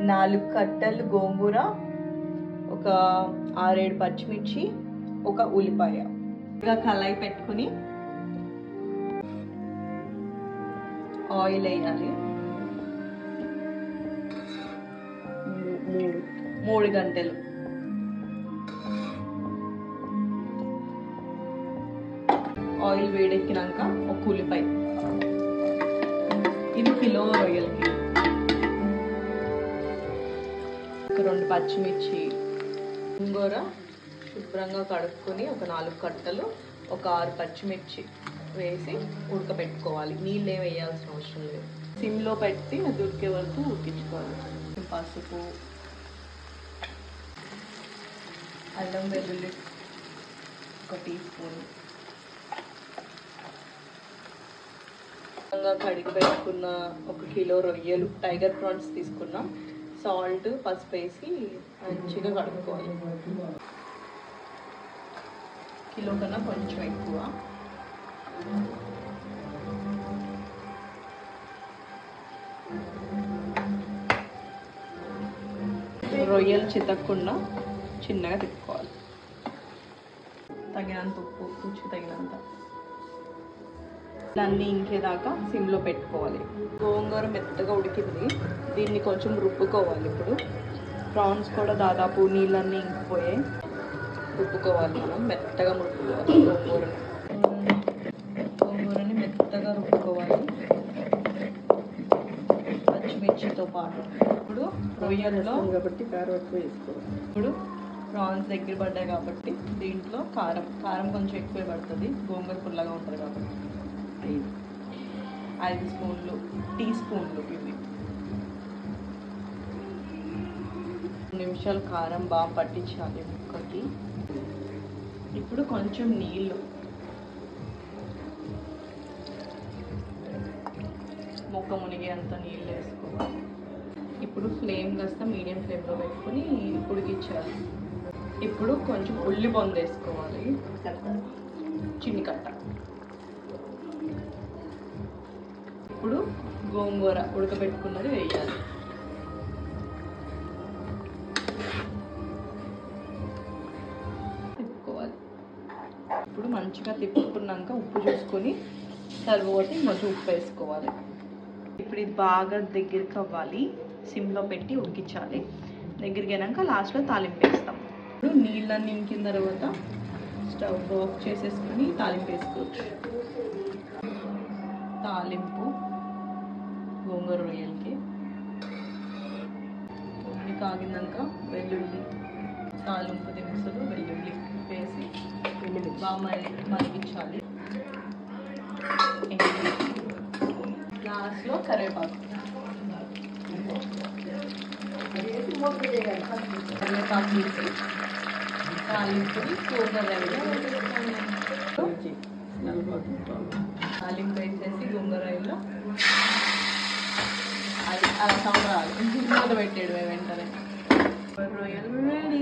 4 కట్టలు గోంగూర, ఒక 6-7 పచ్చిమిర్చి, ఒక ఉల్లిపాయ. ఇంకా కళాయి పెట్టుకుని ఆయిల్ వేయాలి. 3 గంటలు. ఆయిల్ వేడెక్కినాక ఒక ఉల్లిపాయ, ఇది కిలో రొయ్యలకి. ఒక 2 పచ్చిమిర్చి, గోంగూర శుభ్రంగా కడుక్కొని ఒక 4 కట్టలు, ఒక 6 పచ్చిమిర్చి వేసి ఉడకబెట్టుకోవాలి. నీళ్ళు ఏమి వేయాల్సిన అవసరం లేదు. సిమ్లో పెట్టి అది ఉడికే వరకు ఉడికించుకోవాలి. పసుపు, అల్లం వెల్లుల్లి 1 టీ స్పూన్, కడిగి పెట్టుకున్న 1 కిలో రొయ్యలు, టైగర్ ప్రాన్స్ తీసుకున్నాం. సాల్ట్, పసుపు వేసి మంచిగా కడుక్కోవాలి. కిలో కన్నా కొంచెం ఎక్కువ. రొయ్యలు చితక్కుండా చిన్నగా తిప్పుకోవాలి. తగినంత ఉప్పు, రుచికి తగినంత. దాన్ని ఇంకేదాకా సిమ్లో పెట్టుకోవాలి. గోంగూర మెత్తగా ఉడికింది, దీన్ని కొంచెం రుబ్బుకోవాలి. ఇప్పుడు ప్రాన్స్ కూడా దాదాపు నీళ్ళన్నీ ఇంకిపోయాయి. రుబ్బుకోవాలి, మనం మెత్తగా రుబ్బుకోవాలి. గోంగూరని మెత్తగా రుబ్బుకోవాలి పచ్చిమిర్చితో పాటు. ఇప్పుడు రొయ్యల్లో కాబట్టి కారం ఎక్కువ వేసుకోవాలి. ఇప్పుడు ప్రాన్స్ దగ్గర పడ్డాయి కాబట్టి దీంట్లో కారం కొంచెం ఎక్కువ పడుతుంది. గోంగూర పుల్లగా ఉంటుంది కాబట్టి 5 స్పూన్లు, టీ స్పూన్లు ఇవి. 2 నిమిషాలు కారం బాగా పట్టించాలి ముక్కకి. ఇప్పుడు కొంచెం నీళ్ళు, ముక్క మునిగేంత నీళ్ళు వేసుకోవాలి. ఇప్పుడు ఫ్లేమ్ కాస్త మీడియం ఫ్లేమ్లో పెట్టుకుని ఉడికించాలి. ఇప్పుడు కొంచెం ఉల్లి బొంద వేసుకోవాలి, చిన్ని కట్ట. ఇప్పుడు గోంగూర ఉడకబెట్టుకున్నది వేయాలి. తిప్పుకోవాలి. ఇప్పుడు మంచిగా తిప్పుకున్నాక ఉప్పు చూసుకొని తర్వాత కొంచెం ఉప్పు వేసుకోవాలి. ఇప్పుడు ఇది బాగా దగ్గరికి అవ్వాలి. సిమ్లో పెట్టి ఉడికించాలి. దగ్గరికి అయినాక లాస్ట్లో తాలింపు వేస్తాం. ఇప్పుడు నీళ్ళన్నీ ఇంకిన తర్వాత స్టవ్ ఆఫ్ చేసేసుకుని తాలింపు వేసుకోవచ్చు. తాలింపు గోంగూర రొయ్యలకి కాగినాక వెల్లుల్లి, తాలింపు దినుసులు, వెల్లుల్లి వేసి బాగా మరిగించాలి. లాస్ట్లో కరివేపాకు వేసి తాలింపుని గోంగూర తాలింపు వేసేసి గోంగూర రైల్లో అలా సంబరాలు మూత పెట్టాడు వెంటనే. రొయ్యలు రెడీ.